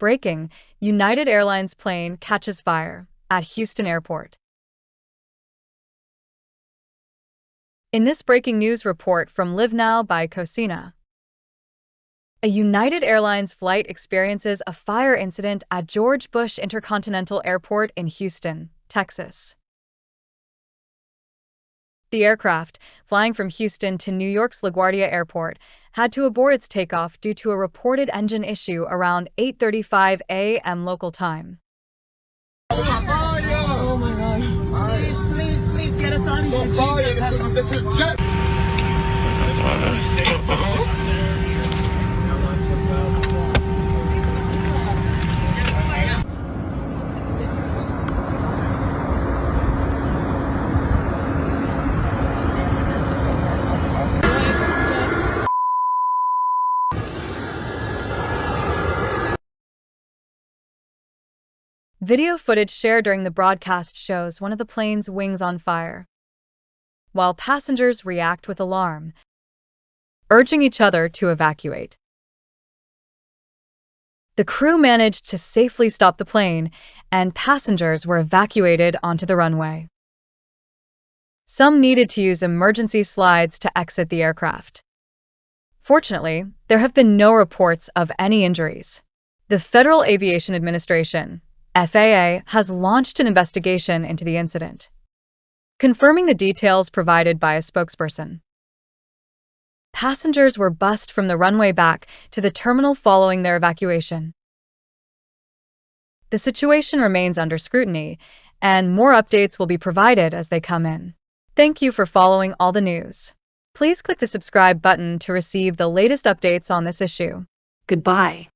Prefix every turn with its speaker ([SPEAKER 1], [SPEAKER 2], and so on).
[SPEAKER 1] Breaking: United Airlines plane catches fire at Houston Airport. In this breaking news report from Live Now by Cosina, a United Airlines flight experiences a fire incident at George Bush Intercontinental Airport in Houston, Texas. The aircraft, flying from Houston to New York's LaGuardia Airport, had to abort its takeoff due to a reported engine issue around 8:35 a.m. local time.
[SPEAKER 2] Oh my God. Please get us on. So fire, this is jet.
[SPEAKER 1] Video footage shared during the broadcast shows one of the plane's wings on fire, while passengers react with alarm, urging each other to evacuate. The crew managed to safely stop the plane, and passengers were evacuated onto the runway. Some needed to use emergency slides to exit the aircraft. Fortunately, there have been no reports of any injuries. The Federal Aviation Administration, FAA, has launched an investigation into the incident, confirming the details provided by a spokesperson. Passengers were bussed from the runway back to the terminal following their evacuation. The situation remains under scrutiny, and more updates will be provided as they come in. Thank you for following all the news. Please click the subscribe button to receive the latest updates on this issue. Goodbye.